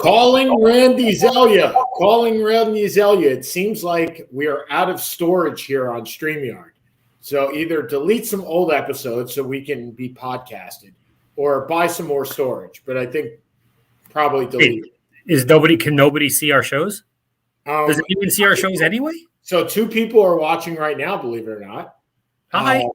Calling Randy Zelia. It seems like we are out of storage here on StreamYard. So either delete some old episodes so we can be podcasted or buy some more storage. But I think probably delete it. Can nobody see our shows? Does it even see our shows anyway? So 2 people are watching right now, believe it or not. Hi.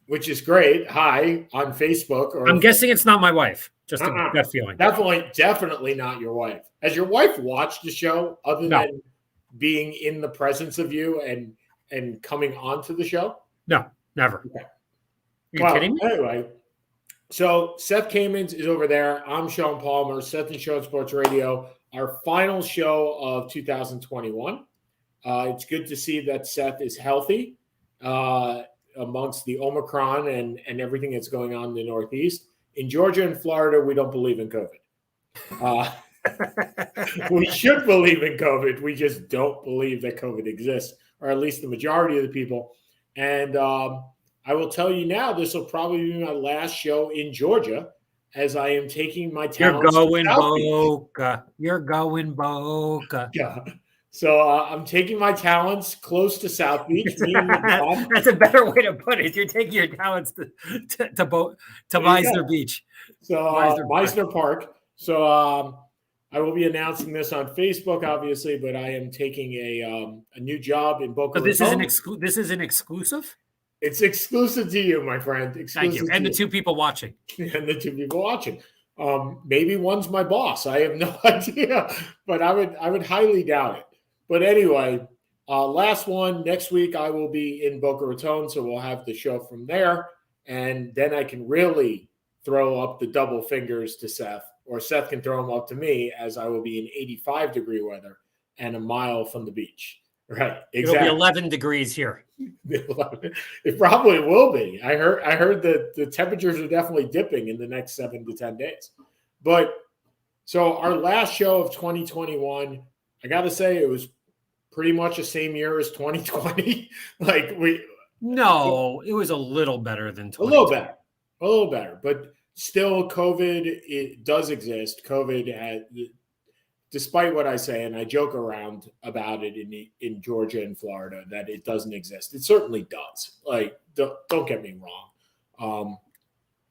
Which is great. Hi on Facebook. I'm guessing it's not my wife. Just a gut feeling. Definitely not your wife. Has your wife watched the show other than being in the presence of you and coming onto the show? No, never. Okay. You kidding me? Anyway, so Seth Kamens is over there. I'm Sean Palmer, Seth and Sean Sports Radio, our final show of 2021. It's good to see that Seth is healthy amongst the Omicron and everything that's going on in the Northeast. In Georgia and Florida, we don't believe in COVID. We should believe in COVID. We just don't believe that COVID exists, or at least the majority of the people. And I will tell you now, this will probably be my last show in Georgia as I am taking my talents. You're going Boca. Yeah. So I'm taking my talents close to South Beach. That's a better way to put it. You're taking your talents to Meisner Beach. So Meisner Park. So I will be announcing this on Facebook, obviously, but I am taking a new job in Boca Raton. This is an exclusive? It's exclusive to you, my friend. Thank you. And the 2 people watching. Maybe one's my boss. I have no idea, but I would highly doubt it. But anyway, last one. Next week I will be in Boca Raton, so we'll have the show from there. And then I can really throw up the double fingers to Seth, or Seth can throw them up to me, as I will be in 85-degree weather and a mile from the beach. Right, exactly. It'll be 11 degrees here. It probably will be. I heard that the temperatures are definitely dipping in the next 7 to 10 days. But so our last show of 2021, I got to say it was pretty much the same year as 2020. No, it was a little better than 2020. A little better, but still COVID, it does exist. COVID despite what I say, and I joke around about it in Georgia and Florida, that it doesn't exist. It certainly does. Don't get me wrong.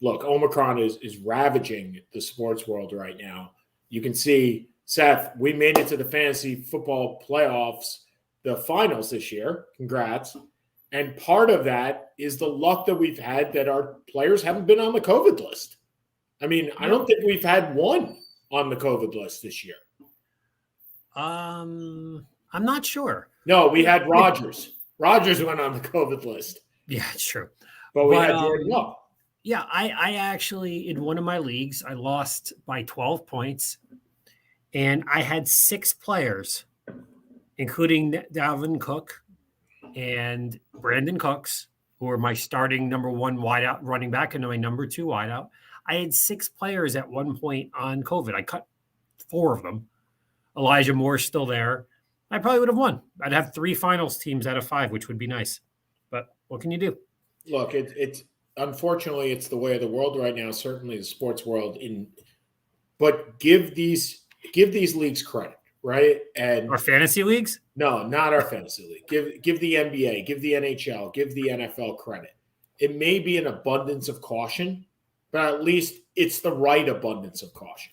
Look, Omicron is ravaging the sports world right now. You can see, Seth, we made it to the fantasy football playoffs, the finals this year. Congrats. And part of that is the luck that we've had that our players haven't been on the COVID list. I mean, I don't think we've had one on the COVID list this year. I'm not sure. No, we had Rodgers. Rodgers went on the COVID list. Yeah, it's true. But we had Jordan Love. Yeah, I actually, in one of my leagues, I lost by 12 points. And I had 6 players, including Dalvin Cook and Brandon Cooks, who were my starting number 1 wideout running back and my number 2 wideout. I had 6 players at one point on COVID. I cut 4 of them. Elijah Moore's still there. I probably would have won. I'd have 3 finals teams out of 5, which would be nice. But what can you do? Look, it's unfortunately it's the way of the world right now. Certainly the sports world. But give these leagues credit, right? And our fantasy leagues? No, not our fantasy league. Give the NBA, give the NHL, give the NFL credit. It may be an abundance of caution, but at least it's the right abundance of caution.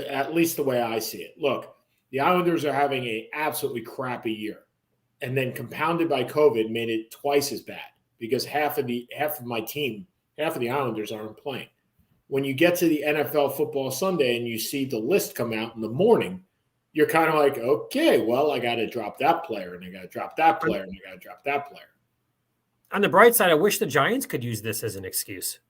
At least the way I see it. Look. The Islanders are having an absolutely crappy year, and then compounded by COVID made it twice as bad because half of the Islanders aren't playing. When you get to the NFL Football Sunday and you see the list come out in the morning, you're kind of like, okay, well, I got to drop that player, and I got to drop that player, and I got to drop that player. On the bright side, I wish the Giants could use this as an excuse.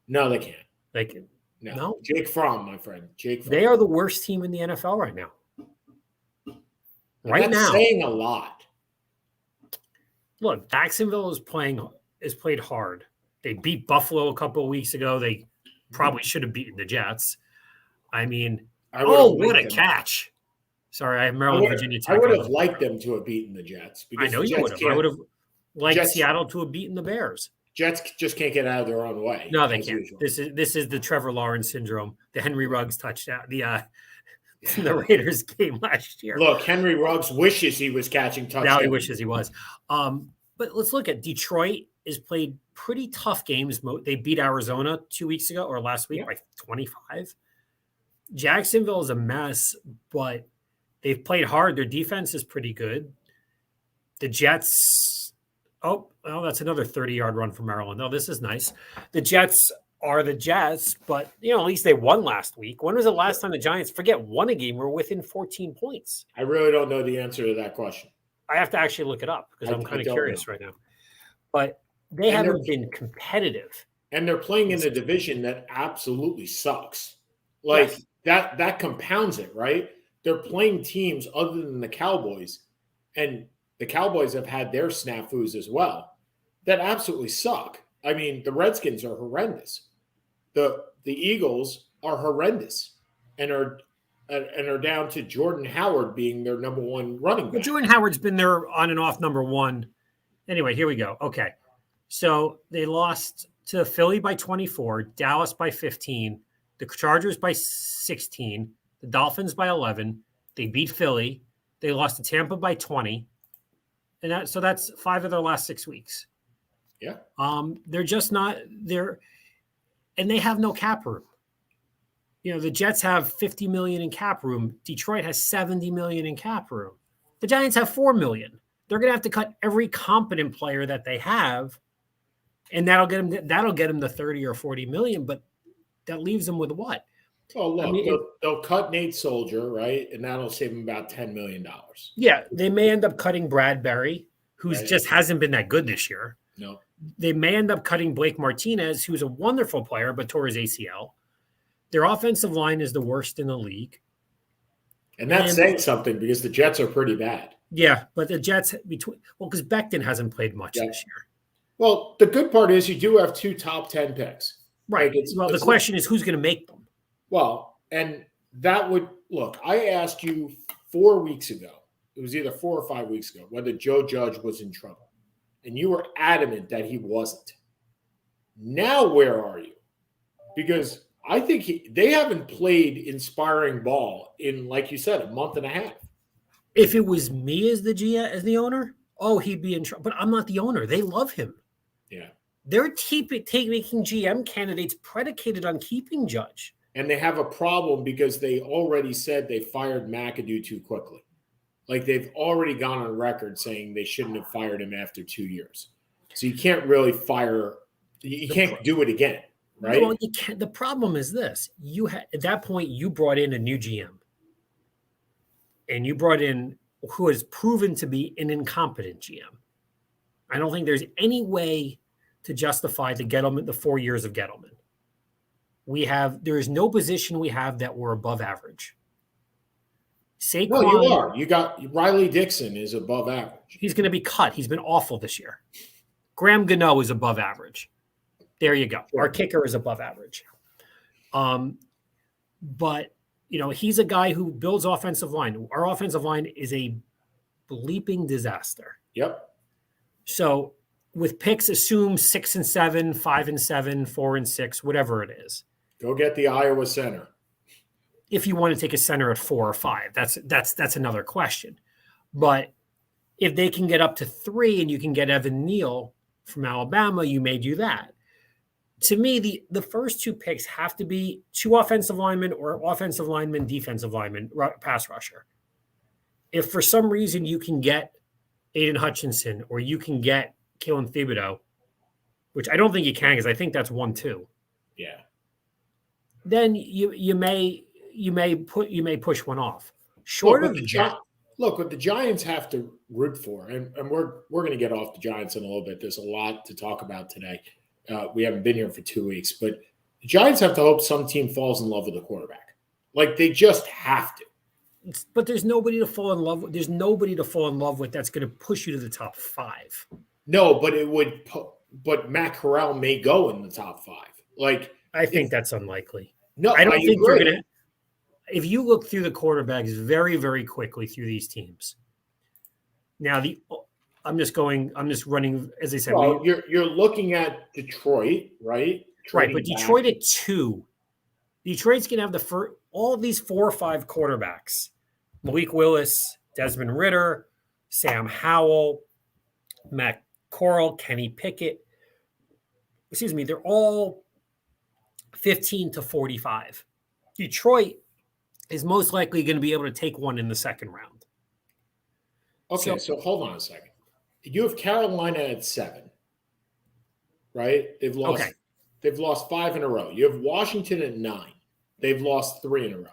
No, they can't. They can. No. Jake Fromm, my friend. Jake Fromm. They are the worst team in the NFL right now. That's saying a lot. Look, Jacksonville is played hard. They beat Buffalo a couple of weeks ago. They probably should have beaten the Jets. I mean, what a catch. Sorry, I have Maryland, Virginia Tech. I would have liked them to have beaten the Jets. I know you would have. I would have liked Seattle to have beaten the Bears. Jets just can't get out of their own way. No, they can't. Usual. This is the Trevor Lawrence syndrome, the Henry Ruggs touchdown, the in the Raiders game last year. Look, Henry Ruggs wishes he was catching touchdowns. Now he wishes he was. But let's look at Detroit has played pretty tough games. They beat Arizona 2 weeks ago or last week by 25. Jacksonville is a mess, but they've played hard. Their defense is pretty good. The Jets, that's another 30-yard run from Maryland. No, this is nice. The Jets are the Jets, but at least they won last week. When was the last time the Giants won a game? We're within 14 points. I really don't know the answer to that question. I have to actually look it up because I'm kind of curious right now. But they haven't been competitive. And they're playing in a division that absolutely sucks. That compounds it, right? They're playing teams other than the Cowboys, and the Cowboys have had their snafus as well that absolutely suck. I mean, the Redskins are horrendous. The Eagles are horrendous and are down to Jordan Howard being their number one running back. Well, Jordan Howard's been their on and off number one. Anyway, here we go. Okay. So they lost to Philly by 24, Dallas by 15, the Chargers by 16, the Dolphins by 11. They beat Philly. They lost to Tampa by 20. And so that's 5 of their last 6 weeks. Yeah. They're just not there, and they have no cap room. The Jets have $50 million in cap room. Detroit has $70 million in cap room. The Giants have $4 million. They're going to have to cut every competent player that they have, and that'll get them the 30 or 40 million. But that leaves them with what? Oh, look, they'll cut Nate Soldier, right? And that'll save them about $10 million. Yeah, they may end up cutting Bradbury, who's just hasn't been that good this year. No. They may end up cutting Blake Martinez, who's a wonderful player, but tore his ACL. Their offensive line is the worst in the league. And that's saying something because the Jets are pretty bad. Yeah, but the Jets, because Becton hasn't played much this year. Well, the good part is you do have 2 top 10 picks. Right. The question is who's going to make them? Well, and that would – look, I asked you 4 weeks ago, it was either 4 or 5 weeks ago, whether Joe Judge was in trouble. And you were adamant that he wasn't. Now where are you? Because I think they haven't played inspiring ball in, like you said, a month and a half. If it was me as the GM, as the owner, he'd be in trouble. But I'm not the owner. They love him. Yeah. They're making GM candidates predicated on keeping Judge. And they have a problem because they already said they fired McAdoo too quickly. Like they've already gone on record saying they shouldn't have fired him after 2 years. So you can't really fire – you can't do it again, right? Well, you can't. The problem is this. At that point, you brought in a new GM. And you brought in who has proven to be an incompetent GM. I don't think there's any way to justify the 4 years of Gettleman. There is no position we have that we're above average. Saquon, no, you are. You got Riley Dixon is above average. He's going to be cut. He's been awful this year. Graham Gano is above average. There you go. Our kicker is above average. But he's a guy who builds offensive line. Our offensive line is a bleeping disaster. Yep. So with picks, assume 6 and 7, 5 and 7, 4 and 6, whatever it is. Go get the Iowa center. If you want to take a center at 4 or 5, that's another question. But if they can get up to 3 and you can get Evan Neal from Alabama, you may do that. To me, the first 2 picks have to be 2 offensive linemen or offensive lineman, defensive lineman, pass rusher. If for some reason you can get Aiden Hutchinson or you can get Kaylen Thibodeau, which I don't think you can because I think that's 1-2. Yeah. Then you may push one off. Short of that. Look, what the Giants have to root for, and we're going to get off the Giants in a little bit. There's a lot to talk about today. We haven't been here for 2 weeks, but the Giants have to hope some team falls in love with the quarterback. Like they just have to. But there's nobody to fall in love with. There's nobody to fall in love with that's going to push you to the top 5. No, but it would. But Matt Corral may go in the top 5. Like I think that's unlikely. No, I don't think you're going to. If you look through the quarterbacks very, very quickly through these teams. Now I'm just running, as I said. Well, you're looking at Detroit, right? Right, but Detroit at 2 Detroit's going to have all these 4 or 5 quarterbacks: Malik Willis, Desmond Ritter, Sam Howell, Matt Corral, Kenny Pickett. Excuse me, they're all 15 to 45. Detroit is most likely going to be able to take one in the second round. Okay, so hold on a second. You have Carolina at 7, right? They've lost 5 in a row. You have Washington at 9. They've lost 3 in a row.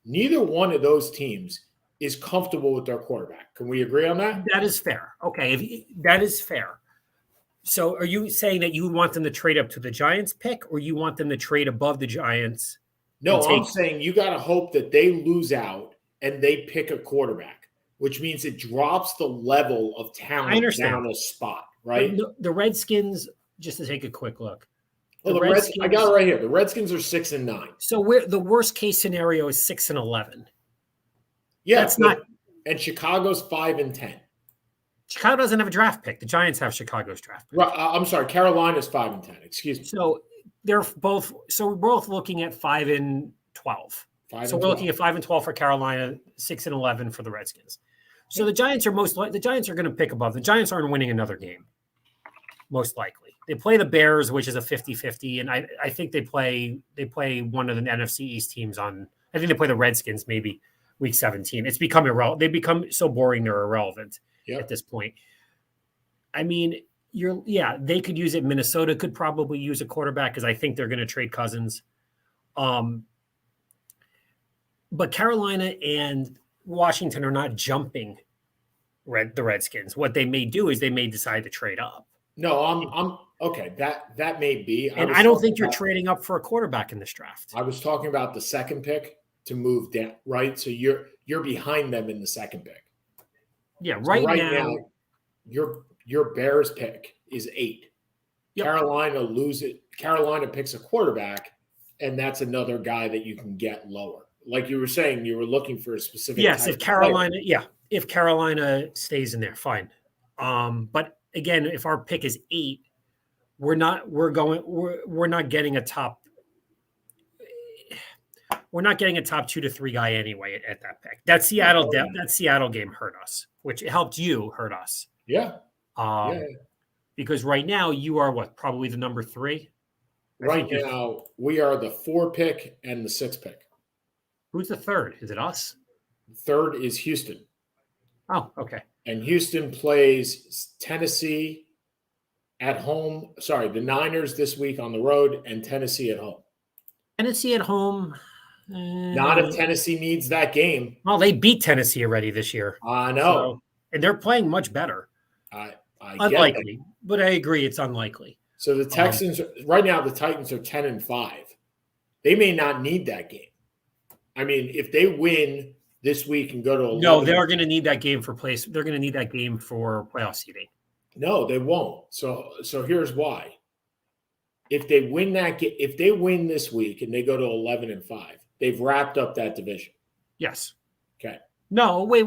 Neither one of those teams is comfortable with their quarterback. Can we agree on that? That is fair. Okay, that is fair. So are you saying that you want them to trade up to the Giants pick, or you want them to trade above the Giants? No, I'm saying you got to hope that they lose out and they pick a quarterback, which means it drops the level of talent down a spot, right? The Redskins, just to take a quick look. Well, I got it right here. The Redskins are 6 and 9. So the worst case scenario is 6 and 11. Yeah, that's not. And Chicago's 5 and 10. Chicago doesn't have a draft pick. The Giants have Chicago's draft pick. Right, I'm sorry. Carolina's 5 and 10. Excuse me. So they're both. So we're both looking at 5 and 12. So we're looking at 5 and 12 for Carolina, 6 and 11 for the Redskins. So the Giants are the Giants are going to pick above. The Giants aren't winning another game, most likely. They play the Bears, which is a 50-50, and I think they play one of the NFC East teams on. I think they play the Redskins maybe week 17. It's become irrelevant. They become so boring they're irrelevant at this point. I mean, they could use it. Minnesota could probably use a quarterback because I think they're going to trade Cousins. But Carolina and Washington are not jumping the Redskins. What they may do is they may decide to trade up. No, I'm okay. That may be. And I don't think you're trading up for a quarterback in this draft. I was talking about the second pick to move down, right? So you're behind them in the second pick. Yeah, right now your Bears pick is 8. Yep. Carolina picks a quarterback, and that's another guy that you can get lower. Like you were saying, you were looking for a specific. Yes, if Carolina stays in there, fine. But again, if our pick is 8, we're not getting a top. We're not getting a top 2 to 3 guy anyway at that pick. That Seattle game hurt us, which helped you hurt us. Yeah. Because right now you are probably the number 3. Right now we are the 4 pick and the 6 pick. Who's the 3rd? Is it us? The 3rd is Houston. Oh, okay. And Houston plays Tennessee at home. Sorry, the Niners this week on the road and Tennessee at home. Tennessee at home. Not if Tennessee needs that game. Well, they beat Tennessee already this year. I know. And they're playing much better. I unlikely, but I agree it's unlikely. So the Texans, right now, the Titans are 10 and 5. They may not need that game. I mean, if they win this week and go to 11, no, they're going to need that game for place. They're going to need that game for playoff seeding. No, they won't. So here's why. If they win that game, if they win this week and they go to 11 and 5, they've wrapped up that division. Yes. Okay. No, wait.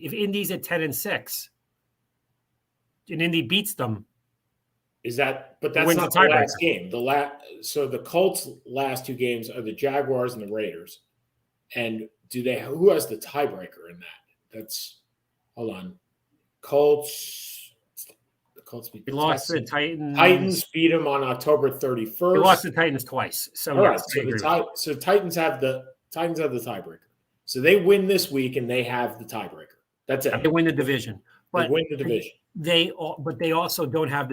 If Indy's at 10 and 6, and Indy beats them, but that's not the last game. So the Colts' last 2 games are the Jaguars and the Raiders. And who has the tiebreaker in that? Hold on. The Colts beat the lost the Titans. Titans beat them on October 31st. They lost the Titans twice. So all right, so Titans have the tiebreaker. So they win this week and they have the tiebreaker. That's it. They win the division. They win the division. They also don't have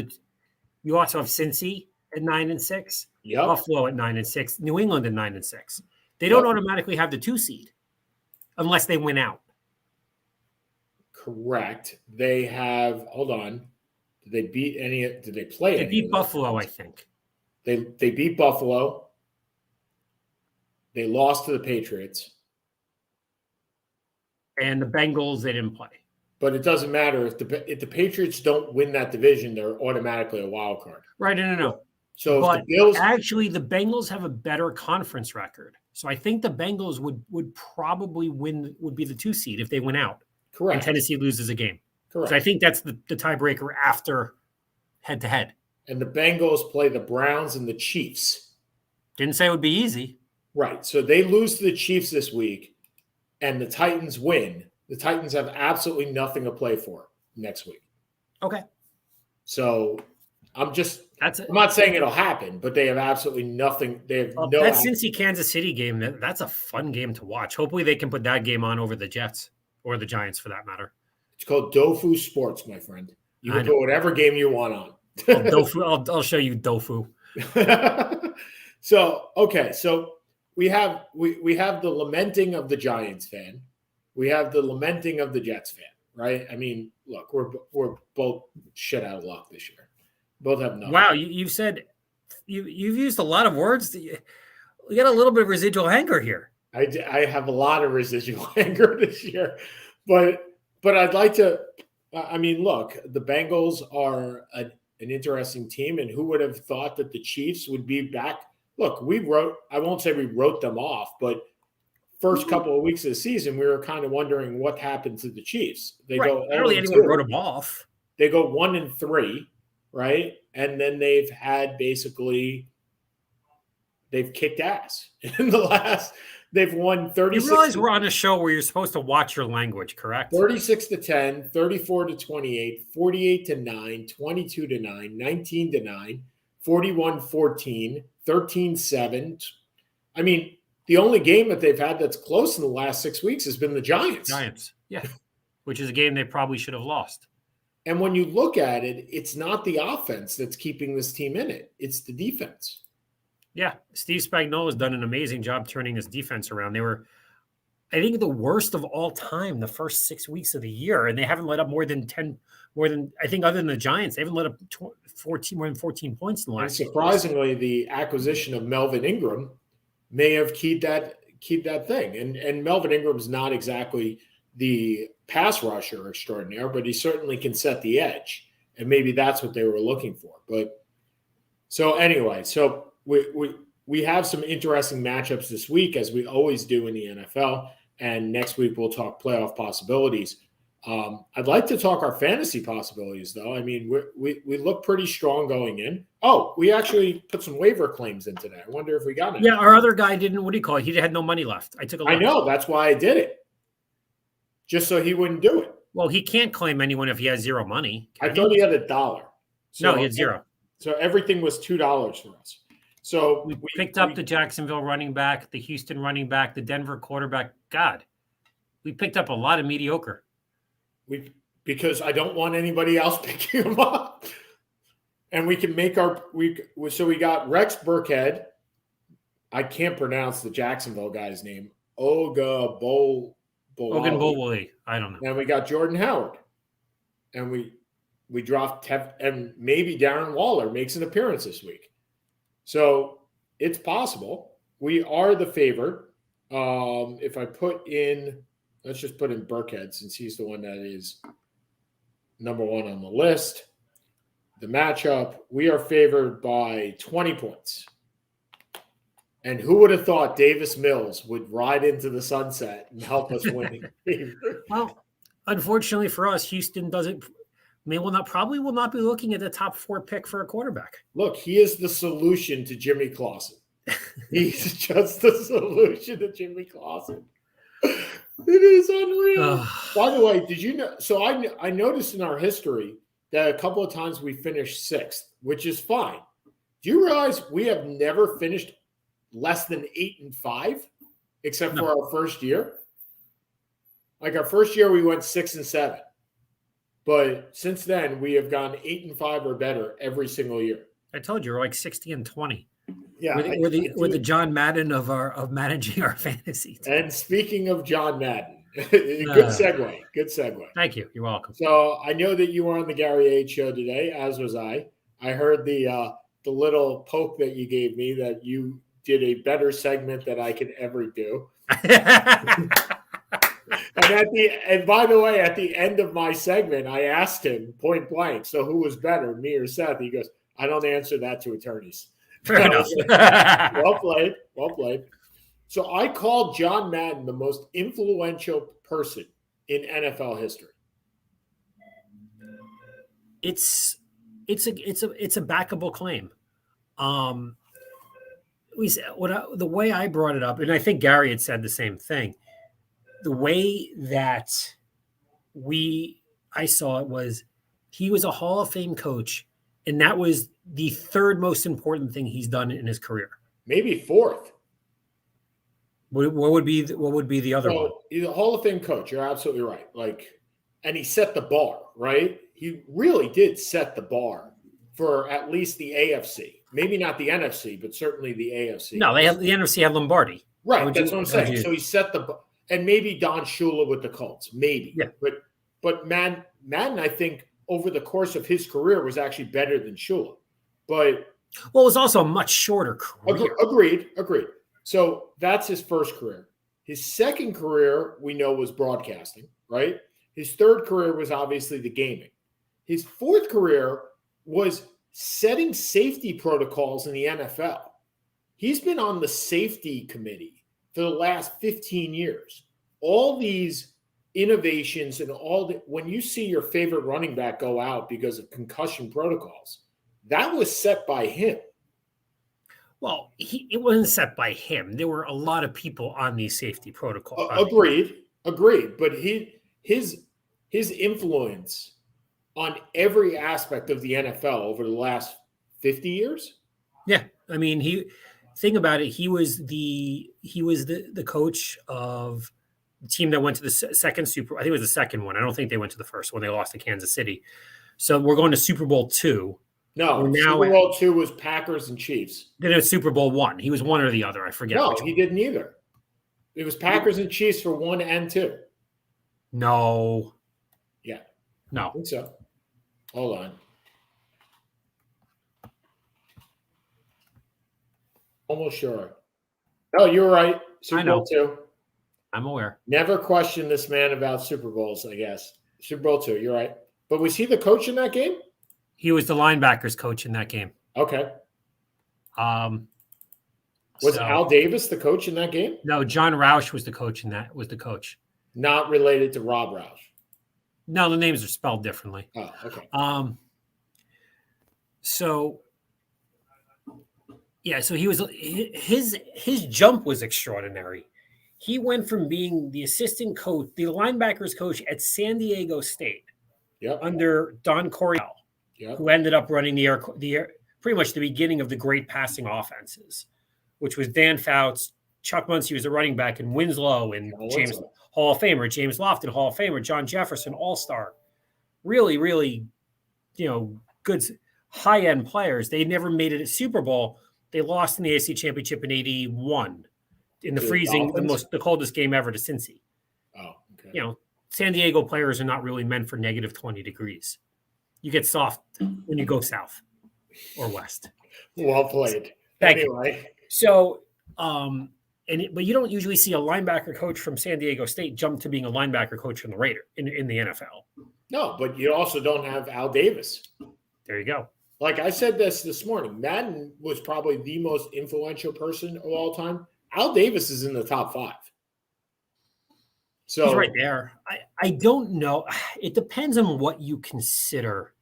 you also have Cincy at 9 and 6. Yep. Buffalo at 9 and 6. New England at 9 and 6. They don't automatically have the 2 seed unless they win out. Correct. They have. Hold on. Did they beat any? Did they play? They beat Buffalo, I think. They beat Buffalo. They lost to the Patriots. And the Bengals, they didn't play. But it doesn't matter if the Patriots don't win that division, they're automatically a wild card. Right? No. So but if the Bills actually, the Bengals have a better conference record. So I think the Bengals would probably would be the 2 seed if they win out. Correct. And Tennessee loses a game. Correct. So I think that's the tiebreaker after head-to-head. And the Bengals play the Browns and the Chiefs. Didn't say it would be easy. Right. So they lose to the Chiefs this week, and the Titans win. The Titans have absolutely nothing to play for next week. Okay. So I'm That's it. not saying it'll happen, but they have absolutely nothing. They have no. That Cincy Kansas City game, that's a fun game to watch. Hopefully they can put that game on over the Jets or the Giants for that matter. It's called Dofu Sports, my friend. You can put whatever game you want on. I'll show you Dofu. So we have the lamenting of the Giants fan. We have the lamenting of the Jets fan, right? I mean, look, we're both shit out of luck this year. Both have nothing. Wow, you've said you've used a lot of words. You got a little bit of residual anger here. I have a lot of residual anger this year, but I'd like to. I mean, look, the Bengals are an interesting team, and who would have thought that the Chiefs would be back? Look, I won't say we wrote them off, but first couple of weeks of the season, we were kind of wondering what happened to the Chiefs. They go I don't really anyone wrote them off. They go 1-3, right? And then they've kicked ass in the last. They've won 36. You realize we're on a show where you're supposed to watch your language, correct? 36-10, 34-28, 48-9, 22-9, 19-9, 41-14, 13-7. I mean, the only game that they've had that's close in the last 6 weeks has been the Giants. Yeah, which is a game they probably should have lost. And when you look at it, it's not the offense that's keeping this team in it. It's the defense. Yeah, Steve Spagnuolo has done an amazing job turning his defense around. They were, I think, the worst of all time the first 6 weeks of the year, and they haven't let up more than I think, other than the Giants, they haven't let up more than 14 points in the last. And surprisingly, the acquisition of Melvin Ingram may have keep that thing. And Melvin Ingram's not exactly the pass rusher extraordinaire, but he certainly can set the edge, and maybe that's what they were looking for. But so anyway, we have some interesting matchups this week, as we always do in the NFL. And next week we'll talk playoff possibilities. I'd like to talk our fantasy possibilities, though. I mean, we look pretty strong going in. Oh, we actually put some waiver claims in today. I wonder if we got it. Yeah, our other guy didn't. What do you call it? He had no money left. I took a look. I know. That's why I did it, just so he wouldn't do it. Well, he can't claim anyone if he has zero money. I thought he had $1. So, no, he had $0. So everything was $2 for us. So we picked up the Jacksonville running back, the Houston running back, the Denver quarterback. God, we picked up a lot of mediocre. Because I don't want anybody else picking them up. And we can make so we got Rex Burkhead. I can't pronounce the Jacksonville guy's name. Ogunbowale. I don't know. And we got Jordan Howard. And we dropped and maybe Darren Waller makes an appearance this week. So it's possible. We are the favorite. If I put in, let's just put in Burkhead, since he's the one that is number one on the list. The matchup, we are favored by 20 points. And who would have thought Davis Mills would ride into the sunset and help us win? Well, unfortunately for us, Houston probably will not be looking at the top 4 pick for a quarterback. Look, he is the solution to Jimmy Clausen. He's just the solution to Jimmy Clausen. It is unreal. By the way, did you know? So I noticed in our history that a couple of times we finished 6th, which is fine. Do you realize we have never finished less than 8-5, except for our first year? Like our first year, we went 6-7. But since then, we have gone 8-5 or better every single year. I told you, we're like 60-20. Yeah, we're the John Madden of managing our fantasy team. And speaking of John Madden, good segue. Good segue. Thank you. You're welcome. So I know that you were on the Gary H show today, as was I. I heard the little poke that you gave me that you did a better segment than I could ever do. And by the way, at the end of my segment, I asked him point blank, so who was better, me or Seth? He goes, I don't answer that to attorneys. Fair enough. Well played. Well played. So I called John Madden the most influential person in NFL history. It's a backable claim. the way I brought it up, and I think Gary had said the same thing. The way that I saw it was he was a Hall of Fame coach, and that was the third most important thing he's done in his career. Maybe fourth. What would be the other one? He's a Hall of Fame coach. You're absolutely right. And he set the bar, right? He really did set the bar for at least the AFC. Maybe not the NFC, but certainly the AFC. No, the NFC had Lombardi. Right, that's what I'm saying. So he set the bar. And maybe Don Shula with the Colts, maybe. Yeah. But Madden, I think, over the course of his career was actually better than Shula. But it was also a much shorter career. Agreed. So that's his first career. His second career, we know, was broadcasting, right? His third career was obviously the gaming. His fourth career was setting safety protocols in the NFL. He's been on the safety committee for the last 15 years. All these innovations and when you see your favorite running back go out because of concussion protocols, that was set by him. Well, it wasn't set by him. There were a lot of people on these safety protocols. Agreed. But his influence on every aspect of the NFL over the last 50 years. Yeah, I mean, think about it. He was the coach of the team that went to the second I think it was the second one. I don't think they went to the first one. They lost to Kansas City. So we're going to Super Bowl II. No, Super Bowl II was Packers and Chiefs. Then it was Super Bowl I. He was one or the other. I forget. No, he didn't either. It was Packers and Chiefs for 1 and 2. No. Yeah. No. I think so. Hold on. Almost sure. No, you're right. Super Bowl II. I'm aware. Never questioned this man about Super Bowls, I guess. Super Bowl II, you're right. But was he the coach in that game? He was the linebackers coach in that game. Okay. Was Al Davis the coach in that game? No, John Roush was the coach in that. Was the coach. Not related to Rob Roush. No, the names are spelled differently. Oh, okay. So he was his jump was extraordinary. He went from being the assistant coach, the linebackers coach at San Diego State, under Don Coryell, who ended up running the air, pretty much the beginning of the great passing offenses, which was Dan Fouts, Chuck Muncie was the running back, and Winslow, and James Hall of Famer, James Lofton, Hall of Famer, John Jefferson, All-Star. Really, really, good high-end players. They never made it at Super Bowl. They lost in the AFC Championship in 81 in the freezing, the coldest game ever to Cincy. Oh, okay. San Diego players are not really meant for negative 20 degrees. You get soft when you go south or west. Well played. Thank you. So, but you don't usually see a linebacker coach from San Diego State jump to being a linebacker coach from the Raiders in the NFL. No, but you also don't have Al Davis. There you go. Like I said this morning, Madden was probably the most influential person of all time. Al Davis is in the top 5. So he's right there. I don't know. It depends on what you consider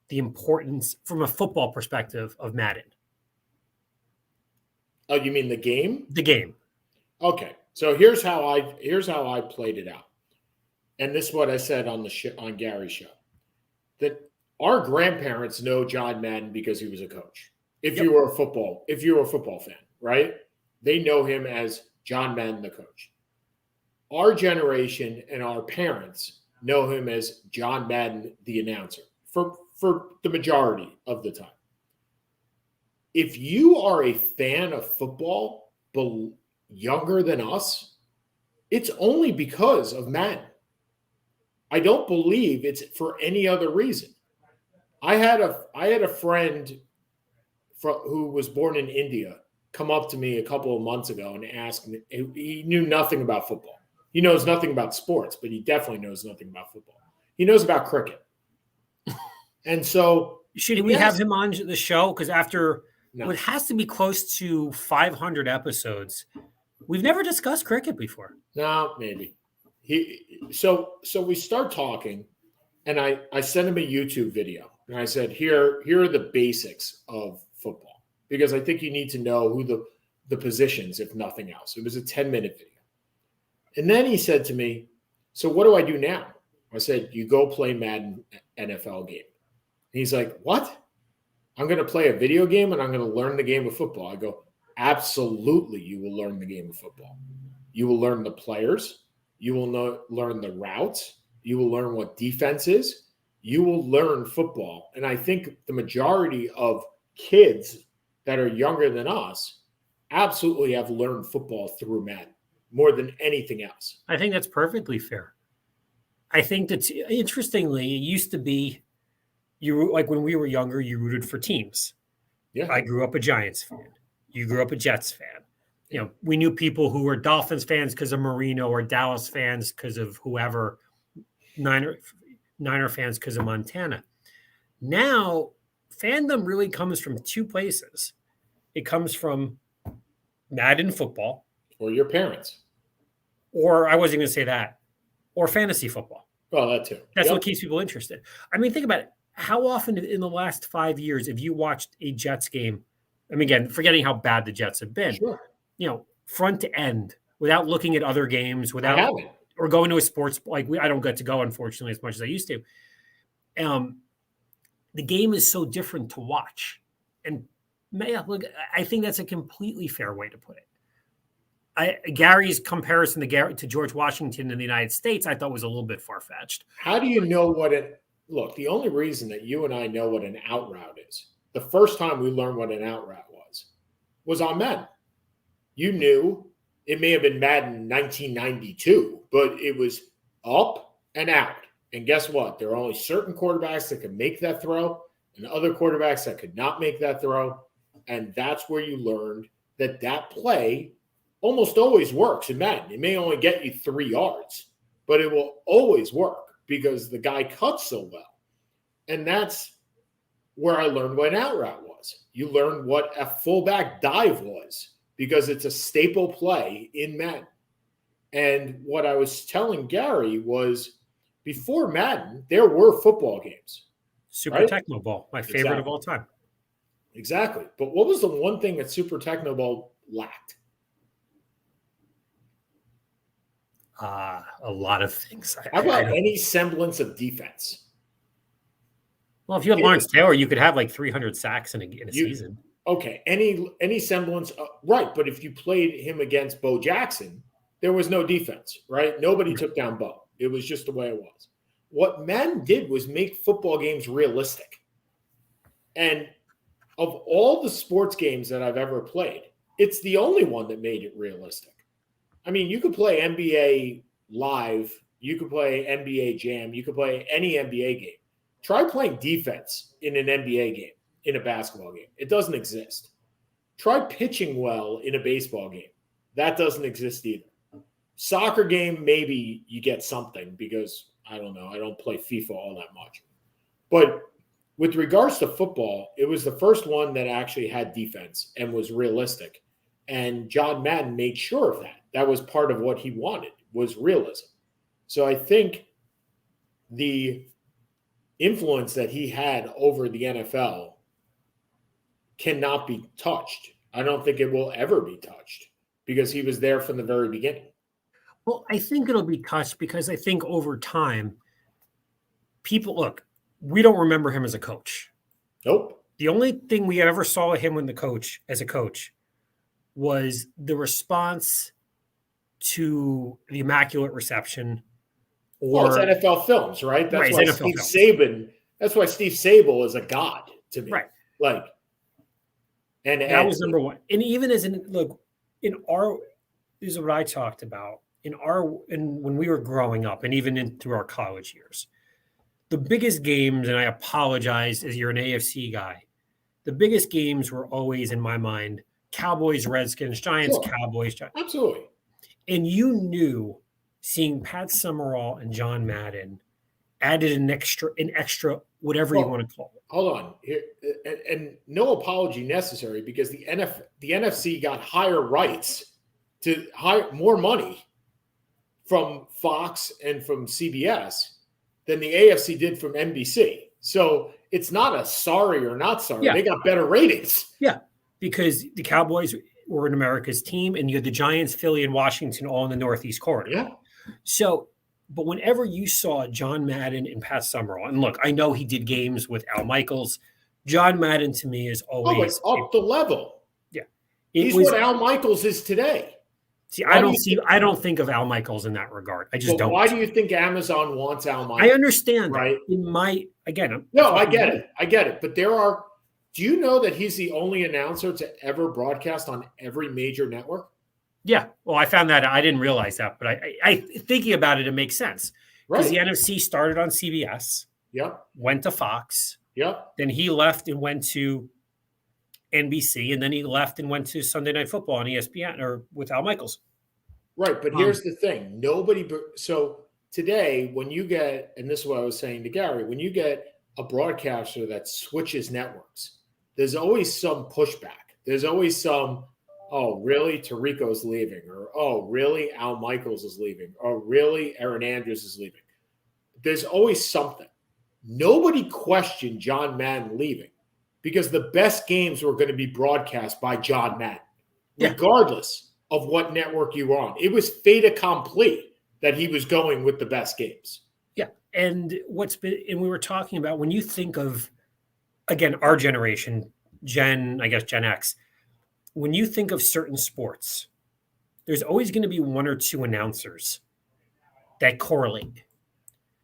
the importance from a football perspective of Madden. Oh, you mean the game? The game. Okay. So here's how I played it out. And this is what I said on on Gary's show. That our grandparents know John Madden because he was a coach. If you were a football fan, right? They know him as John Madden, the coach. Our generation and our parents know him as John Madden, the announcer, for the majority of the time. If you are a fan of football, but younger than us, it's only because of Madden. I don't believe it's for any other reason. I had a friend who was born in India come up to me a couple of months ago and ask me. He knew nothing about football. He knows nothing about sports, but he definitely knows nothing about football. He knows about cricket. And so should we have him on the show? Because it has to be close to 500 episodes. We've never discussed cricket before. No, maybe. So we start talking, and I sent him a YouTube video, and I said, here are the basics of football, because I think you need to know the positions, if nothing else. It was a 10-minute video. And then he said to me, so what do I do now? I said, you go play Madden NFL game. And he's like, what? I'm going to play a video game and I'm going to learn the game of football. I go, absolutely, you will learn the game of football. You will learn the players. You will learn the routes. You will learn what defense is. You will learn football. And I think the majority of kids that are younger than us absolutely have learned football through Madden more than anything else. I think that's perfectly fair. I think that, interestingly, it used to be like when we were younger, you rooted for teams. Yeah. I grew up a Giants fan. You grew up a Jets fan. You know, we knew people who were Dolphins fans because of Marino, or Dallas fans because of whoever, Niner fans because of Montana. Now, fandom really comes from two places. It comes from Madden football. Or your parents. Or, I wasn't going to say that, or fantasy football. Well, that too. That's what keeps people interested. I mean, think about it. How often in the last 5 years have you watched a Jets game? I mean, again, forgetting how bad the Jets have been, Sure. You know, front to end, without looking at other games, I or going to a sports, like I don't get to go, unfortunately, as much as I used to. The game is so different to watch. And look, I think that's a completely fair way to put it. Gary's comparison to George Washington in the United States, I thought was a little bit far-fetched. How do you know what it – look, the only reason that you and I know what an out route is, the first time we learned what an out route was on Madden. You knew it may have been Madden 1992, but it was up and out. And guess what? There are only certain quarterbacks that could make that throw and other quarterbacks that could not make that throw. And that's where you learned that play almost always works in Madden. It may only get you 3 yards, but it will always work because the guy cuts so well. And that's where I learned what an out route was. You learned what a fullback dive was because it's a staple play in Madden. And what I was telling Gary was before Madden, there were football games. Super right? Tecmo Bowl, my favorite of all time. Exactly. But what was the one thing that Super Tecmo Bowl lacked? A lot of things. How about any semblance of defense? Well, if you had Lawrence Taylor, you could have like 300 sacks in a season. Okay, any semblance, right? But if you played him against Bo Jackson, there was no defense, right? Nobody took down Bo. It was just the way it was. What Madden did was make football games realistic. And of all the sports games that I've ever played, it's the only one that made it realistic. I mean, you could play NBA Live, you could play NBA Jam, you could play any NBA game. Try playing defense in an NBA game, in a basketball game. It doesn't exist. Try pitching well in a baseball game. That doesn't exist either. Soccer game, maybe you get something because, I don't know, I don't play FIFA all that much. But with regards to football, it was the first one that actually had defense and was realistic. And John Madden made sure of that. That was part of what he wanted, was realism. So I think the influence that he had over the NFL cannot be touched. I don't think it will ever be touched because he was there from the very beginning. Well, I think it'll be touched because I think over time, people look, we don't remember him as a coach. Nope. The only thing we ever saw him as a coach was the response to the Immaculate Reception. It's NFL films, right? That's why That's why Steve Sabol is a god to me. Right. And that was number one. And even this is what I talked about when we were growing up and even through our college years. The biggest games, and I apologize as you're an AFC guy, the biggest games were always in my mind, Cowboys, Redskins, Giants, sure. Cowboys, Giants. Absolutely. And you knew seeing Pat Summerall and John Madden added an extra, whatever you want to call it. Hold on. Here, and no apology necessary because the NFC got higher rights to hire more money from Fox and from CBS than the AFC did from NBC. So it's not a sorry or not sorry. Yeah. They got better ratings. Yeah, because the Cowboys, were in America's team, and you had the Giants, Philly, and Washington all in the Northeast corridor. Yeah. So, but whenever you saw John Madden and Pat Summerall, and look, I know he did games with Al Michaels. John Madden to me is always up the level. Yeah, he's what Al Michaels is today. See, I don't think of Al Michaels in that regard. I just don't. Why do you think Amazon wants Al Michaels? I understand right? I get it. But do you know that he's the only announcer to ever broadcast on every major network? Yeah. Well, I found that. I didn't realize that, but I thinking about it, it makes sense. Because the NFC started on CBS. Yep. Went to Fox. Yep. Then he left and went to NBC, and then he left and went to Sunday Night Football on ESPN or with Al Michaels. Right. But here's the thing. So today, when you get, and this is what I was saying to Gary, when you get a broadcaster that switches networks, there's always some pushback. There's always some, oh, really? Tirico's leaving. Or, oh, really? Al Michaels is leaving. Or, really? Aaron Andrews is leaving. There's always something. Nobody questioned John Madden leaving because the best games were going to be broadcast by John Madden, regardless of what network you were on. It was fait accompli that he was going with the best games. Yeah. And we were talking about when you think of, again, our generation, Gen X, when you think of certain sports, there's always going to be one or two announcers that correlate.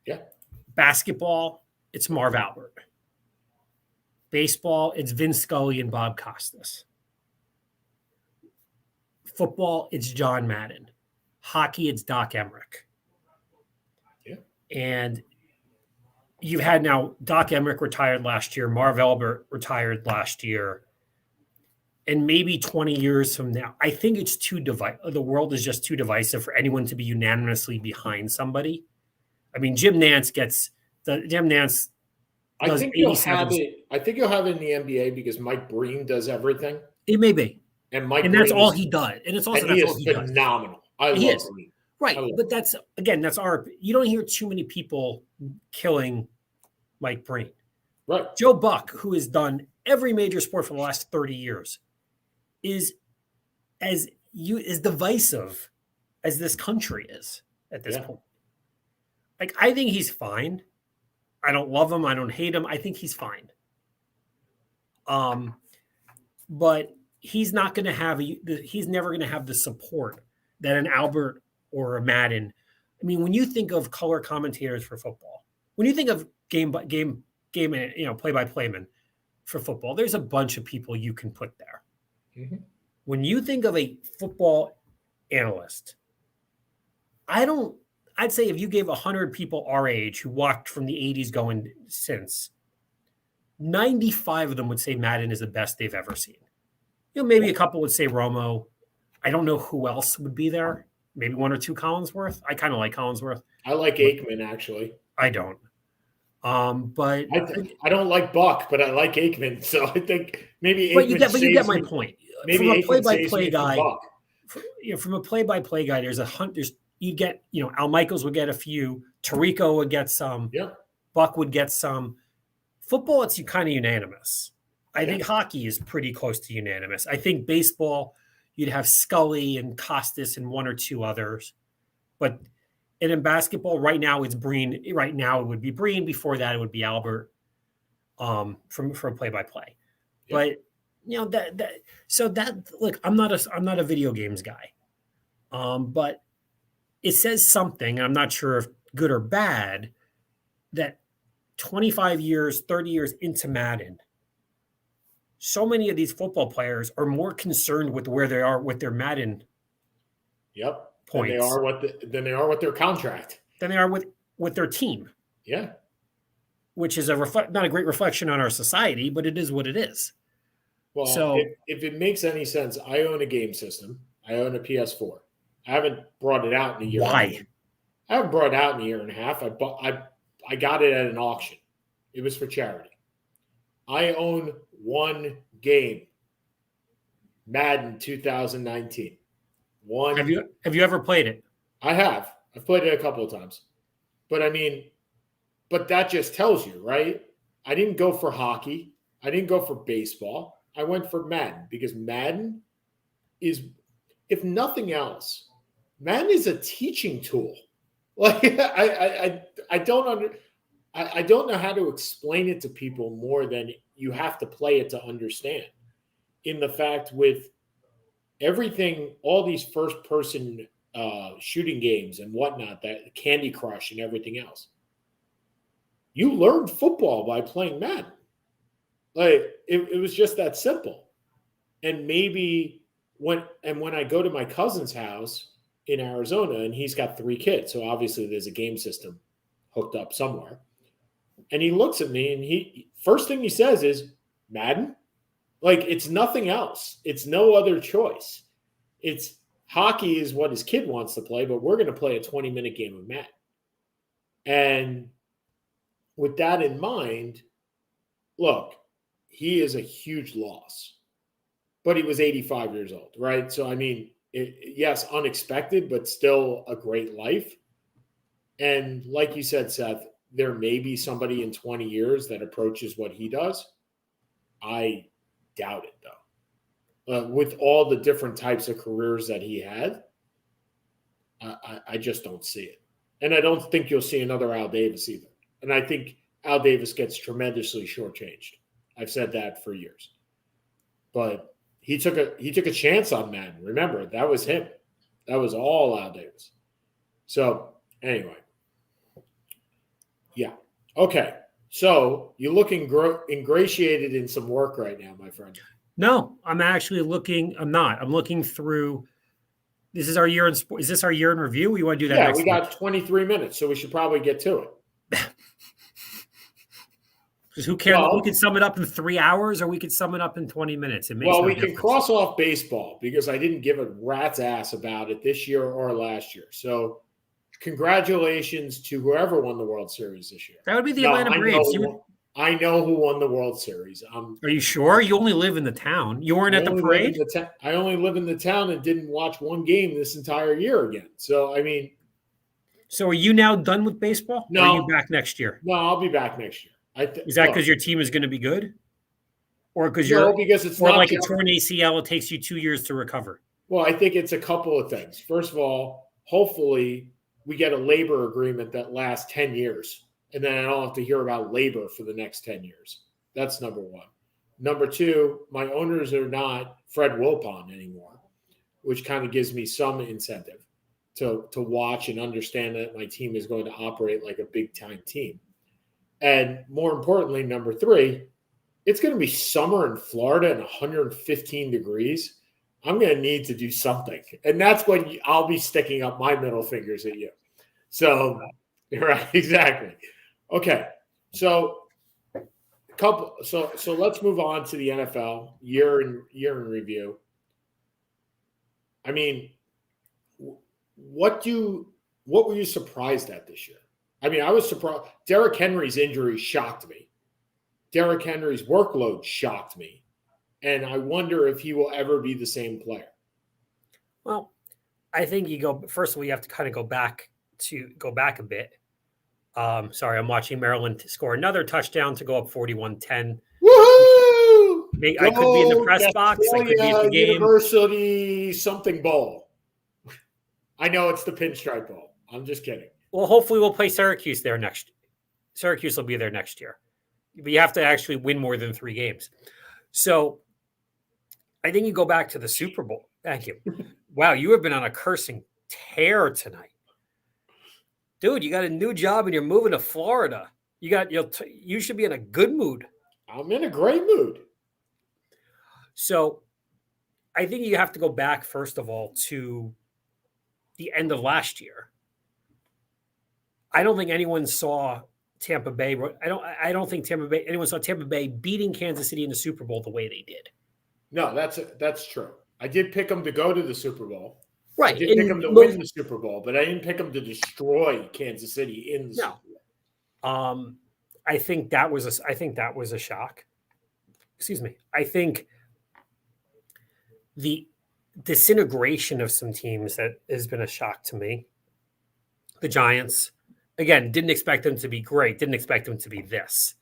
Yeah. Basketball, it's Marv Albert. Baseball, it's Vin Scully and Bob Costas. Football, it's John Madden. Hockey, it's Doc Emmerich. Yeah. And you've had now Doc Emmerich retired last year. Marv Albert retired last year. And maybe 20 years from now, I think it's the world is just too divisive for anyone to be unanimously behind somebody. I mean, Jim Nantz. I think you'll have it. I think you'll have it in the NBA because Mike Breen does everything. It may be, and that's all he does. And it's also that's all he phenomenal. Does. I love Breen. Right, but that's our. You don't hear too many people killing Mike Breen. Right, Joe Buck, who has done every major sport for the last 30 years, is as divisive as this country is at this point. Like, I think he's fine. I don't love him. I don't hate him. I think he's fine. But he's not going to have he's never going to have the support that an Albert or a Madden. I mean, when you think of color commentators for football, when you think of game play-by-play men for football, there's a bunch of people you can put there. Mm-hmm. When you think of a football analyst, I'd say if you gave 100 people our age who walked from the 80s going since, 95 of them would say Madden is the best they've ever seen. Maybe a couple would say Romo. I don't know who else would be there. Maybe one or two Collinsworth. I kind of like Collinsworth. I like Aikman, actually. I don't. But I don't like Buck, but I like Aikman. So I think maybe Aikman. But you get my point. Maybe from a Aikman play-by-play guy. From a play-by-play guy, you get, Al Michaels would get a few. Tirico would get some. Yep. Buck would get some. Football, it's kind of unanimous. I think hockey is pretty close to unanimous. I think baseball, you'd have Scully and Costas and one or two others. And in basketball, right now it's Breen. Right now it would be Breen. Before that, it would be Albert from play-by-play. Yep. But look, I'm not a video games guy. But it says something, and I'm not sure if good or bad, that 25 years, 30 years into Madden, so many of these football players are more concerned with where they are with their Madden points than they are with their contract. Than they are with their team. Yeah. Which is not a great reflection on our society, but it is what it is. Well, so if it makes any sense, I own a game system. I own a PS4. I haven't brought it out in a year. Why? I haven't brought it out in a year and a half. I got it at an auction. It was for charity. I own one game, Madden 2019. One. Have you ever played it? I have. I've played it a couple of times. But that just tells you, right? I didn't go for hockey. I didn't go for baseball. I went for Madden because Madden is, if nothing else, Madden is a teaching tool. Like I don't know how to explain it to people more than you have to play it to understand. In the fact with everything, all these first person shooting games and whatnot, that Candy Crush and everything else, you learned football by playing Madden. Like it was just that simple. And maybe when I go to my cousin's house in Arizona, and he's got 3 kids, so obviously there's a game system hooked up somewhere. And he looks at me, and he first thing he says is Madden. Like it's nothing else. It's no other choice. It's hockey is what his kid wants to play, but we're going to play a 20-minute game of Madden. And with that in mind, look, he is a huge loss, but he was 85 years old, right? So, I mean, yes, unexpected, but still a great life. And like you said, Seth, there may be somebody in 20 years that approaches what he does. I doubt it, though. With all the different types of careers that he had, I just don't see it. And I don't think you'll see another Al Davis either. And I think Al Davis gets tremendously shortchanged. I've said that for years. But he took a chance on Madden. Remember, that was him. That was all Al Davis. So, anyway. Yeah. Okay. So, you look ingratiated in some work right now, my friend. No, I'm actually looking. I'm not. I'm looking through. This is our year in. Is this our year in review? We want to do that. Yeah, we got 23 minutes, so we should probably get to it. Because who cares? We could sum it up in 3 hours, or we could sum it up in 20 minutes. It makes we can cross off baseball because I didn't give a rat's ass about it this year or last year. So, congratulations to whoever won the World Series this year. That would be the Atlanta Braves. I know who won the World Series. Are you sure? You only live in the town. You weren't at the parade? I only live in the town and didn't watch one game this entire year again. So, I mean. So, are you now done with baseball? No. Or are you back next year? No, I'll be back next year. Is that because your team is going to be good? Or because because it's not like a torn ACL, it takes you 2 years to recover? Well, I think it's a couple of things. First of all, hopefully we get a labor agreement that lasts 10 years. And then I don't have to hear about labor for the next 10 years. That's number one. Number two, my owners are not Fred Wilpon anymore, which kind of gives me some incentive to watch and understand that my team is going to operate like a big-time team. And more importantly, number three, it's going to be summer in Florida and 115 degrees. I'm going to need to do something. And that's when I'll be sticking up my middle fingers at you. So, right, exactly. Okay, so let's move on to the NFL year in review. I mean, what were you surprised at this year? I mean, I was surprised. Derrick Henry's injury shocked me. Derrick Henry's workload shocked me, and I wonder if he will ever be the same player. Well, I think first of all, you have to kind of go back a bit. Sorry, I'm watching Maryland score another touchdown to go up 41-10. Woohoo! I could be in the press box. I could be at the game. University something bowl. I know it's the Pinstripe Bowl. I'm just kidding. Well, hopefully we'll play Syracuse there next. Syracuse will be there next year. But you have to actually win more than 3 games. So I think you go back to the Super Bowl. Thank you. Wow, you have been on a cursing tear tonight. Dude, you got a new job and you're moving to Florida. You should be in a good mood. I'm in a great mood. So I think you have to go back, first of all, to the end of last year. I don't think anyone saw Tampa Bay. I don't think anyone saw Tampa Bay beating Kansas City in the Super Bowl the way they did. No, that's true. I did pick them to go to the Super Bowl. Right. I did pick them to win the Super Bowl, but I didn't pick them to destroy Kansas City in the Super Bowl. I think that was a shock. Excuse me. I think the disintegration of some teams that has been a shock to me. The Giants, again, didn't expect them to be great. Didn't expect them to be this.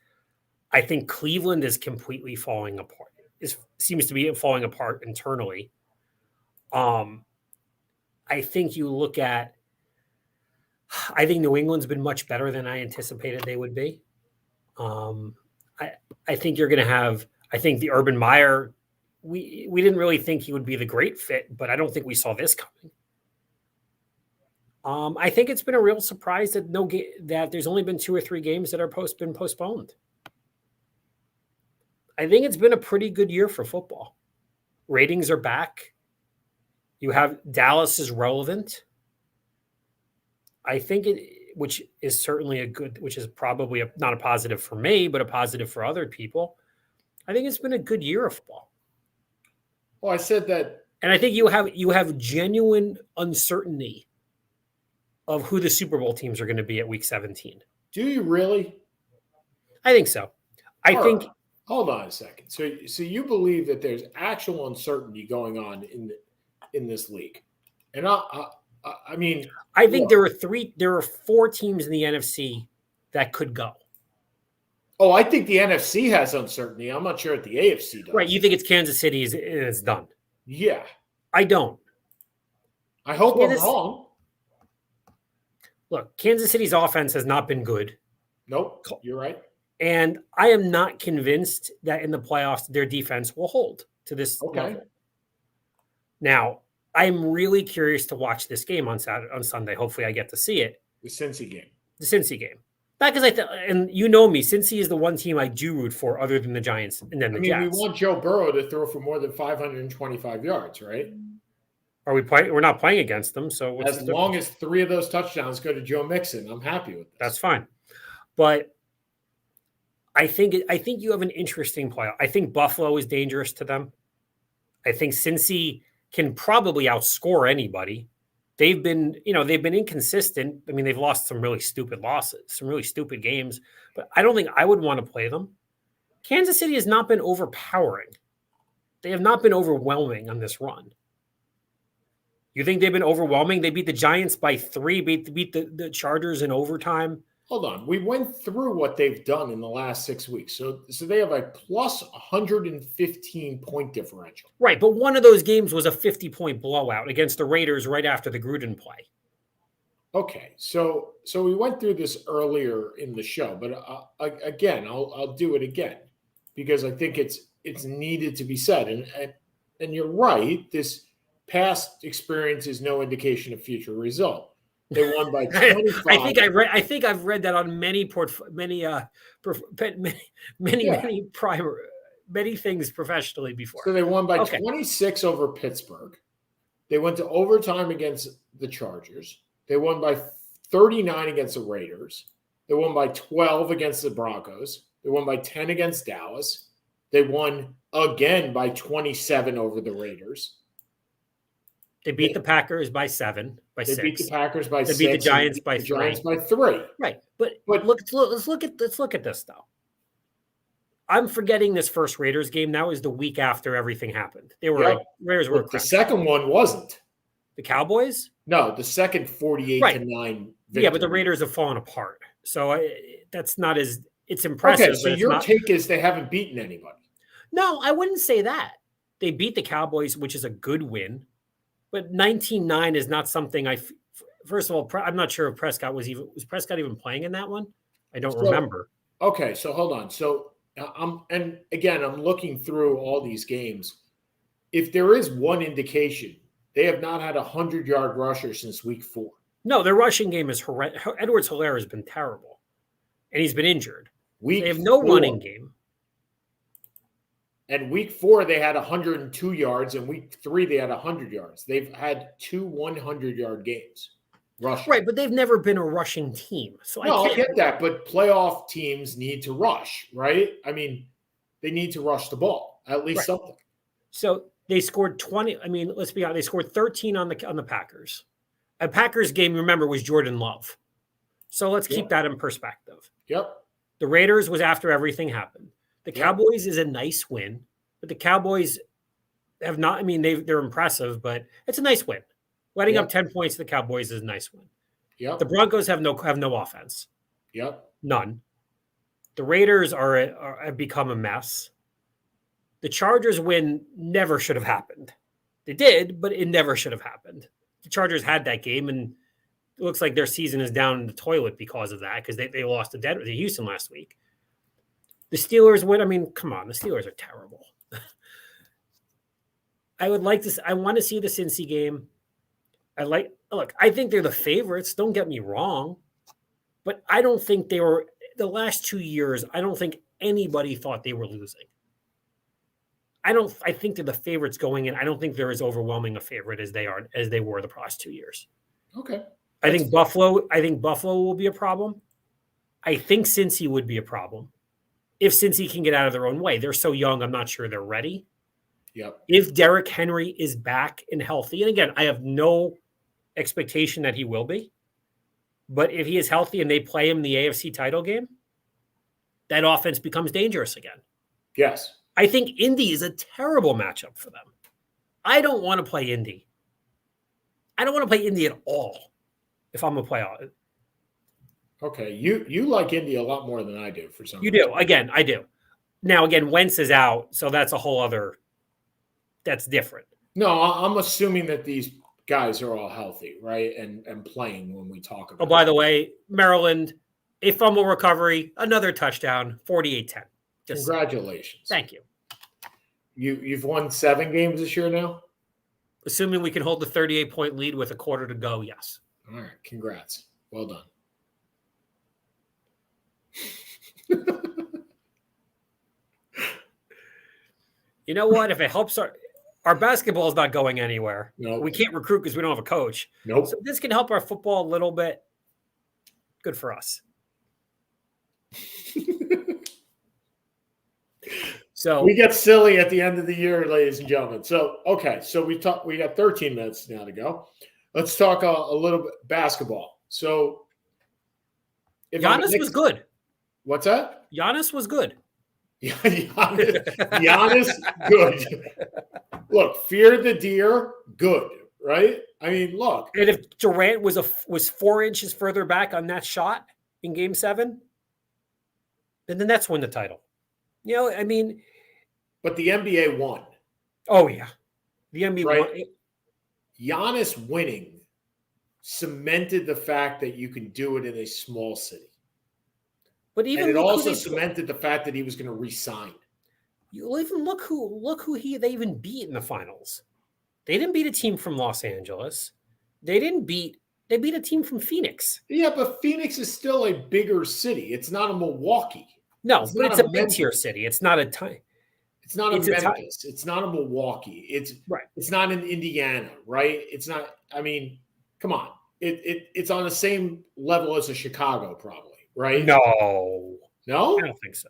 I think Cleveland is completely falling apart. It seems to be falling apart internally. Um, I think you look at, I think New England's been much better than I anticipated they would be. Um, I I think you're going to have. I think the Urban Meyer. We didn't really think he would be the great fit, but I don't think we saw this coming. I think it's been a real surprise that that there's only been 2 or 3 games that are been postponed. I think it's been a pretty good year for football. Ratings are back. You have Dallas is relevant. I think which is certainly which is probably not a positive for me, but a positive for other people. I think it's been a good year of football. Well, I said that, and I think you have genuine uncertainty of who the Super Bowl teams are going to be at Week 17. Do you really? I think so. I think. Right. Hold on a second. So you believe that there's actual uncertainty going on in this league, and I mean, I think there are 4 teams in the NFC that could go. Oh, I think the NFC has uncertainty. I'm not sure if the AFC does. Right. You think it's Kansas City and it's done. Yeah. I don't. I hope I'm wrong. Look, Kansas City's offense has not been good. Nope. You're right. And I am not convinced that in the playoffs their defense will hold to this level. Now, I'm really curious to watch this game on Sunday. Hopefully I get to see it. The Cincy game. Not because and you know me, Cincy is the one team I do root for other than the Giants and then the Jets. We want Joe Burrow to throw for more than 525 yards, right? Are we playing? We're not playing against them. So as long as 3 of those touchdowns go to Joe Mixon, I'm happy with this. That's fine. But I think you have an interesting playoff. I think Buffalo is dangerous to them. I think Cincy can probably outscore anybody. They've been inconsistent. I mean, they've lost some really stupid losses, some really stupid games, but I don't think I would want to play them. Kansas City has not been overpowering. They have not been overwhelming on this run. You think they've been overwhelming? They beat the Giants by 3, beat the Chargers in overtime. Hold on. We went through what they've done in the last 6 weeks. So they have a plus 115 point differential. Right, but one of those games was a 50-point blowout against the Raiders right after the Gruden play. Okay, so we went through this earlier in the show, but again, I'll do it again because I think it's needed to be said. And you're right. This past experience is no indication of future result. They won by 25. I think I've read that on many things professionally before. So they won by 26 over Pittsburgh. They went to overtime against the Chargers. They won by 39 against the Raiders. They won by 12 against the Broncos. They won by 10 against Dallas. They won again by 27 over the Raiders. They beat the Packers by 7, by 6. They beat the Packers by 6. They beat the Giants by 3. Giants by 3. Right, but let's look at this though. I'm forgetting this first Raiders game. That was the week after everything happened. Raiders were. The second one wasn't. The Cowboys? No, the second 48-9 victory. Yeah, but the Raiders have fallen apart. So that's not as it's impressive. Okay, so your take is they haven't beaten anybody. No, I wouldn't say that. They beat the Cowboys, which is a good win. But 19-9 is not something first of all, I'm not sure if Prescott was Prescott even playing in that one? I don't remember. Okay, so hold on. So I'm looking through all these games. If there is one indication, they have not had a 100-yard rusher since week 4. No, their rushing game is horrendous. Edwards-Helaire has been terrible, and he's been injured. They have no running game. And week 4, they had 102 yards. And week 3, they had 100 yards. They've had 2 100-yard games rushing. Right, but they've never been a rushing team. So I get that. But playoff teams need to rush, right? I mean, they need to rush the ball, at least something. So they scored 20. I mean, let's be honest. They scored 13 on the Packers. A Packers game, remember, was Jordan Love. So let's keep that in perspective. Yep. The Raiders was after everything happened. The Cowboys is a nice win, but the Cowboys have not. I mean, they're impressive, but it's a nice win. Letting up 10 points to the Cowboys is a nice win. Yep. The Broncos have no offense. Yep. None. The Raiders have become a mess. The Chargers win never should have happened. They did, but it never should have happened. The Chargers had that game, and it looks like their season is down in the toilet because of that, because they lost to Houston last week. The Steelers win. I mean, come on, the Steelers are terrible. I want to see the Cincy game. I think they're the favorites. Don't get me wrong, but I don't think they were the last 2 years. I don't think anybody thought they were losing. I think they're the favorites going in. I don't think they're as overwhelming a favorite as they were the past 2 years. Okay. I think Buffalo will be a problem. I think Cincy would be a problem. If Cincy can get out of their own way. They're so young, I'm not sure they're ready. Yep. If Derrick Henry is back and healthy, and again, I have no expectation that he will be, but if he is healthy and they play him in the AFC title game, that offense becomes dangerous again. Yes. I think Indy is a terrible matchup for them. I don't want to play Indy. I don't want to play Indy at all if I'm a playoff. Okay. You like Indy a lot more than I do for some reason. You do. Again, I do. Now, again, Wentz is out, so that's a whole other – that's different. No, I'm assuming that these guys are all healthy, right, and playing when we talk about Oh, by the way, Maryland, a fumble recovery, another touchdown, 48-10. Congratulations. Thank you. You've won 7 games this year now? Assuming we can hold the 38-point lead with a quarter to go, yes. All right. Congrats. Well done. You know what? If it helps our basketball is not going anywhere. Nope. We can't recruit because we don't have a coach. Nope. So this can help our football a little bit. Good for us. So we get silly at the end of the year, ladies and gentlemen. So, okay. So we got 13 minutes now to go. Let's talk a little bit basketball. So Giannis was good. What's that? Giannis was good. Giannis, good. Look, fear the deer, good, right? I mean, look. And if Durant was 4 inches further back on that shot in Game 7, then the Nets win the title. You know, I mean. But the NBA won. Oh, yeah. The NBA right? won. Giannis winning cemented the fact that you can do it in a small city. But even and it also cemented the fact that he was going to resign. You even look who they even beat in the finals. They didn't beat a team from Los Angeles. They beat a team from Phoenix. Yeah, but Phoenix is still a bigger city. It's not a Milwaukee. No, but it's a mid-tier city. It's not a time. It's not a Memphis. It's not a Milwaukee. It's right. It's not in Indiana, right? It's not. I mean, come on. It's on the same level as a Chicago, probably, right? No, I don't think so.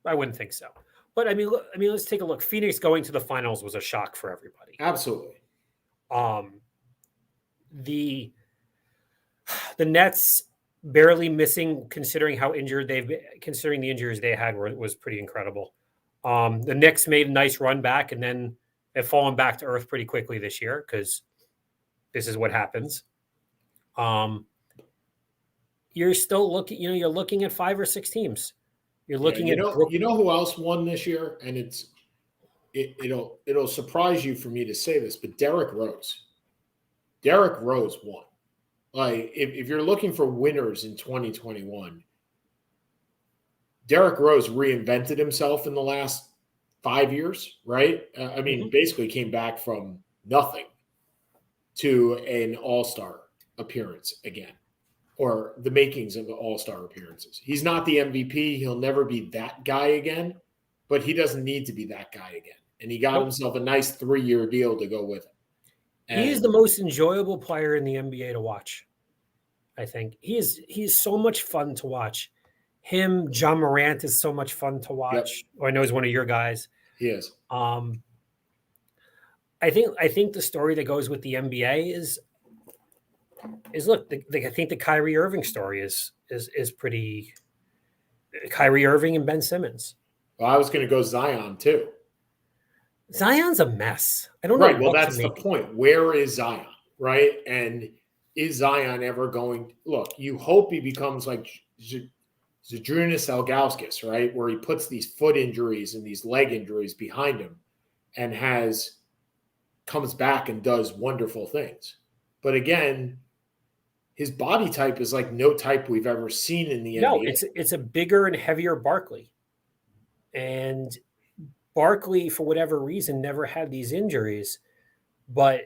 I wouldn't think so. But I mean, let's take a look. Phoenix going to the finals was a shock for everybody. Absolutely. The Nets barely missing, considering the injuries they had was pretty incredible. The Knicks made a nice run back, and then have fallen back to earth pretty quickly this year because this is what happens. You're still looking. You're looking at 5 or 6 teams. You're looking at. You know who else won this year, and it'll surprise you for me to say this, but Derrick Rose. Derrick Rose won. Like, if you're looking for winners in 2021, Derrick Rose reinvented himself in the last 5 years, right? I mean, basically came back from nothing to an all-star appearance again, or the makings of the all-star appearances. He's not the MVP. He'll never be that guy again, but he doesn't need to be that guy again. And he got himself a nice 3-year deal to go with it. He is the most enjoyable player in the NBA to watch. I think he's so much fun to watch. Him, John Morant is so much fun to watch. Yep. I know he's one of your guys. He is. I think the story that goes with the NBA is look. I think the Kyrie Irving story is pretty. Kyrie Irving and Ben Simmons. Well, I was going to go Zion too. Zion's a mess. I don't know. Right. Well, that's the point. Where is Zion? Right. And is Zion ever going? Look, you hope he becomes like Zydrunas Ilgauskas, right? Where he puts these foot injuries and these leg injuries behind him. and comes back and does wonderful things. But again, his body type is like no type we've ever seen in the No, NBA. it's a bigger and heavier Barkley. And Barkley, for whatever reason, never had these injuries. But,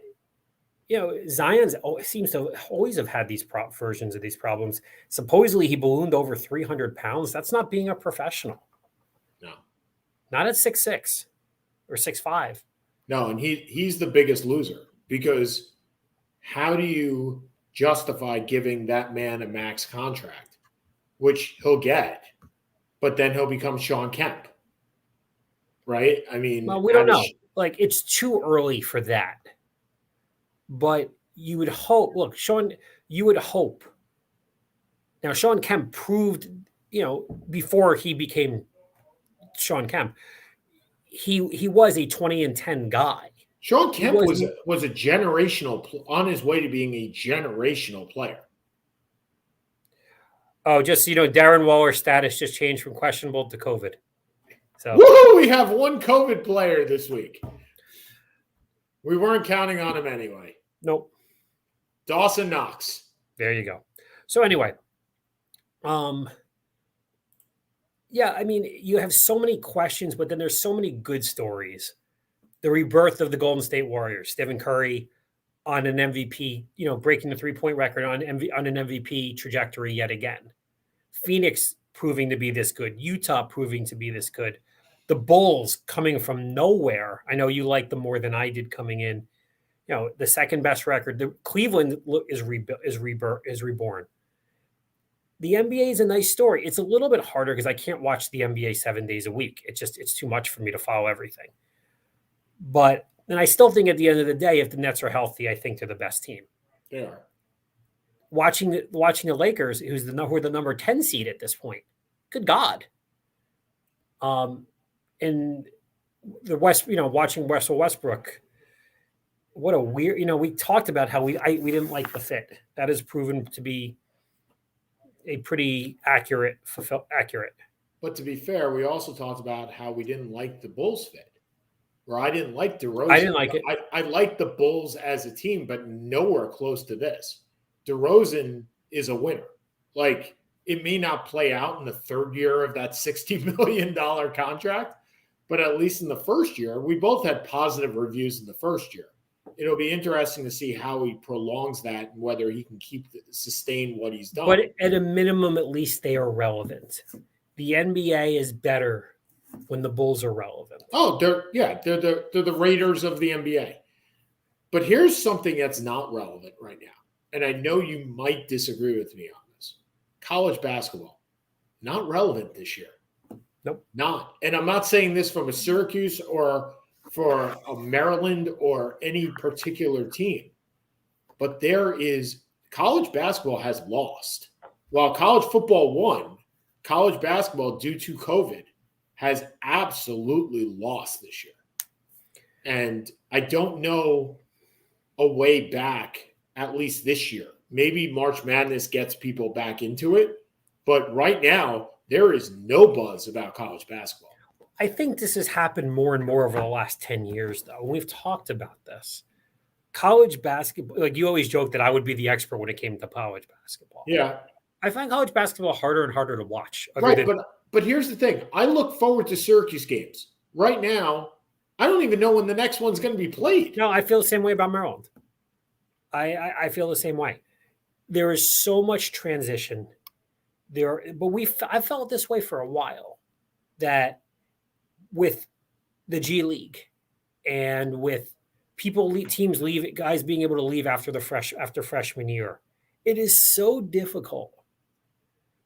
Zion's seems to always have had these versions of these problems. Supposedly, he ballooned over 300 pounds. That's not being a professional. No. Not at 6'6" or 6'5". No, and he's the biggest loser, because how do you justify giving that man a max contract, which he'll get, but then he'll become Sean Kemp, right? I mean, Well, we don't know. Like, it's too early for that. But you would hope. Look, you would hope. Now, Sean Kemp proved, before he became Sean Kemp, he was a 20-10 guy. Sean Kemp was a generational, on his way to being a generational player. Oh, just Darren Waller's status just changed from questionable to COVID. So woohoo! We have one COVID player this week. We weren't counting on him anyway. Nope. Dawson Knox. There you go. So anyway, yeah, I mean, you have so many questions, but then there's so many good stories. The rebirth of the Golden State Warriors, Stephen Curry on an MVP, breaking the 3-point record on an MVP trajectory yet again. Phoenix proving to be this good. Utah proving to be this good. The Bulls coming from nowhere. I know you like them more than I did coming in. The second best record. The Cleveland is reborn. The NBA is a nice story. It's a little bit harder because I can't watch the NBA 7 days a week. It's too much for me to follow everything. But and I still think at the end of the day, if the Nets are healthy, I think they're the best team. They are. Watching the Lakers, who are the number 10 seed at this point. Good God. And the West, watching Russell Westbrook. What a weird, we talked about how we didn't like the fit. That has proven to be a pretty accurate. But to be fair, we also talked about how we didn't like the Bulls fit. Where I didn't like DeRozan. I didn't like it. I liked the Bulls as a team, but nowhere close to this. DeRozan is a winner. Like, it may not play out in the third year of that $60 million contract, but at least in the first year, we both had positive reviews in the first year. It'll be interesting to see how he prolongs that and whether he can sustain what he's done. But at a minimum, at least they are relevant. The NBA is better when the Bulls are relevant. Oh, they're the Raiders of the NBA. But here's something that's not relevant right now. And I know you might disagree with me on this. College basketball, not relevant this year. Nope. Not. And I'm not saying this from a Syracuse or for a Maryland or any particular team. But college basketball has lost. While college football won, college basketball, due to COVID, has absolutely lost this year. And I don't know a way back, at least this year. Maybe March Madness gets people back into it. But right now, there is no buzz about college basketball. I think this has happened more and more over the last 10 years, though. And we've talked about this. College basketball, like you always joke that I would be the expert when it came to college basketball. Yeah. I find college basketball harder and harder to watch. Right, but here's the thing. I look forward to Syracuse games. Right now, I don't even know when the next one's going to be played. No, I feel the same way about Maryland. I feel the same way. There is so much transition there, but I felt this way for a while, that with the G League and with teams leave, guys being able to leave after freshman year, it is so difficult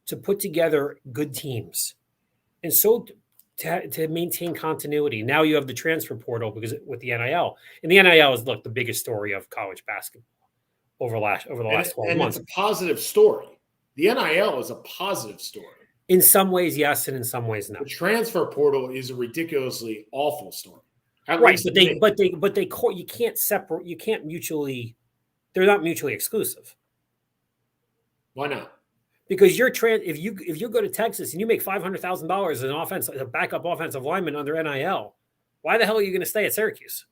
to put together good teams, and so to maintain continuity. Now you have the transfer portal because with the NIL, and the NIL is the biggest story of college basketball over the last 12 months. It's a positive story. The NIL is a positive story. In some ways, yes, and in some ways, no. The transfer portal is a ridiculously awful story. Right, you can't separate. You can't mutually. They're not mutually exclusive. Why not? Because if you go to Texas and you make $500,000 as a backup offensive lineman under NIL, Why the hell are you going to stay at Syracuse?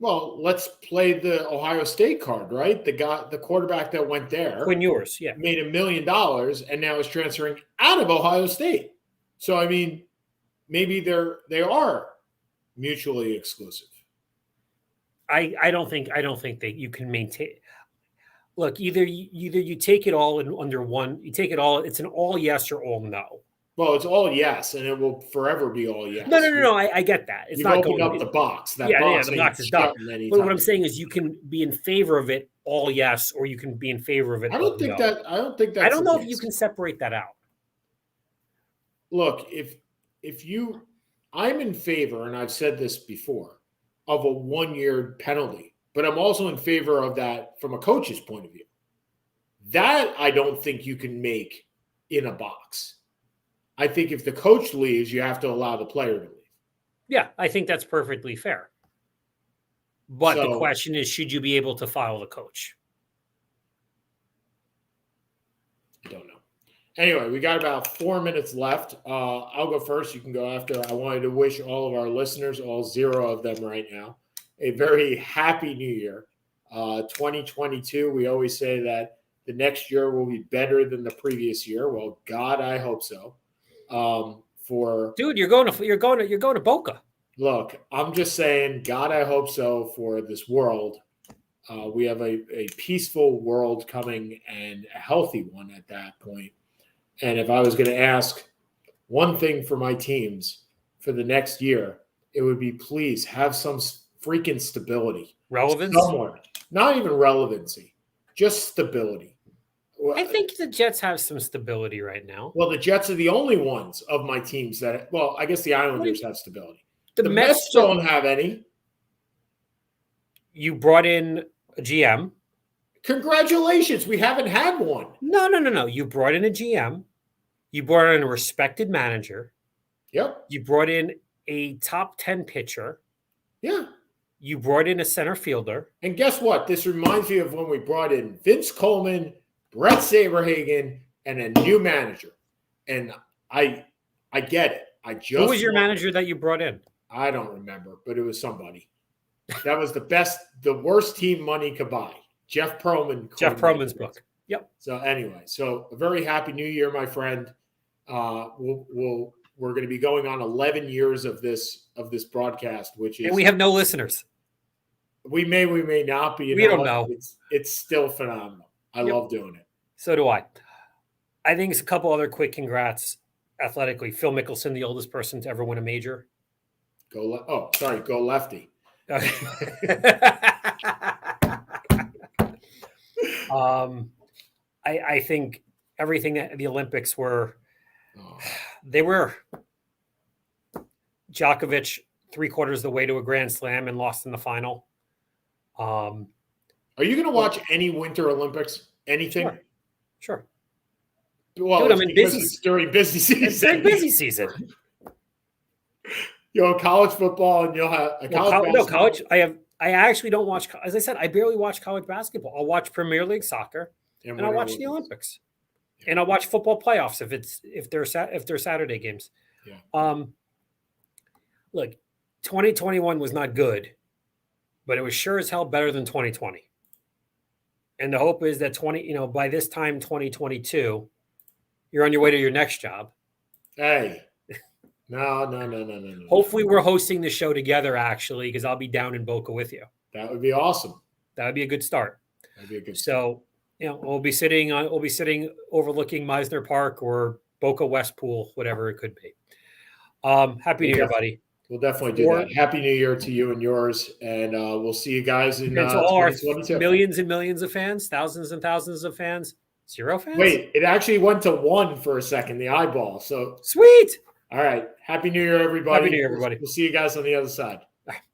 Well, let's play the Ohio State card, right? The quarterback that went there, Quinn Ewers, yeah, made $1 million and now is transferring out of Ohio State. So, I mean, maybe they are mutually exclusive. I don't think that you can maintain. Look, either you take it all in under one. You take it all. It's an all yes or all no. Well, it's all yes, and it will forever be all yes. No. I get that. It's You've not opened going up the box. That the box box is done. But what I'm time. saying is, you can be in favor of it all yes, or you can be in favor of it. I don't think that. I don't think that. I don't know if you can separate that out. Look, I'm in favor, and I've said this before, of a 1-year penalty, but I'm also in favor of that from a coach's point of view. That I don't think you can make in a box. I think if the coach leaves, you have to allow the player to leave. Yeah, I think that's perfectly fair. But the question is, should you be able to file the coach? I don't know. Anyway, we got about 4 minutes left. I'll go first. You can go after. I wanted to wish all of our listeners, all 0 of them right now, a very happy new year. 2022, we always say that the next year will be better than the previous year. Well, God, I hope so. Dude, you're going to Boca. Look, I'm just saying, God, I hope so for this world. We have a peaceful world coming, and a healthy one at that point. And if I was going to ask one thing for my teams for the next year, it would be, please have some freaking stability. Relevance? Somewhere. Not even relevancy, just stability. I think the Jets have some stability right now. Well, the Jets are the only ones of my teams that, well, I guess the Islanders have stability. The Mets don't have any. You brought in a GM. Congratulations. We haven't had one. No. You brought in a GM. You brought in a respected manager. Yep. You brought in a top 10 pitcher. Yeah. You brought in a center fielder. And guess what? This reminds me of when we brought in Vince Coleman, Brett Saberhagen, and a new manager. And I get it. Who was your manager that you brought in? I don't remember, but it was somebody. That was the worst team money could buy. Jeff Perlman. Jeff Perlman's book. Yep. So anyway, a very happy new year, my friend. We're going to be going on 11 years of this broadcast, which is, and we have no listeners. We may not be. We don't know. It's still phenomenal. I love doing it. So do I. I think it's a couple other quick congrats athletically. Phil Mickelson, the oldest person to ever win a major. Go lefty. Okay. I think everything that the Olympics were, they were Djokovic 3/4 of the way to a Grand Slam and lost in the final. Are you going to watch any Winter Olympics? Anything? Sure. Well, dude, I'm in busy. It's during busy season. It's during busy season. You'll have college football, and you'll have college. I actually don't watch. As I said, I barely watch college basketball. I'll watch Premier League soccer, and I'll watch the Olympics, and I'll watch football playoffs if they're Saturday games. Yeah. Look, 2021 was not good, but it was sure as hell better than 2020. And the hope is that by this time 2022, you're on your way to your next job. Hey. No. Hopefully we're hosting the show together, actually, because I'll be down in Boca with you. That would be awesome. That would be a good start. That'd be a good start. So, we'll be sitting overlooking Meisner Park or Boca West Pool, whatever it could be. Happy New Year, buddy. We'll definitely do that. Happy New Year to you and yours, and we'll see you guys in all our 2022. Millions and millions of fans, thousands and thousands of fans, 0 fans. Wait, it actually went to 1 for a second, the eyeball. So sweet. All right. Happy New Year, everybody. Happy New Year, everybody. We'll see you guys on the other side.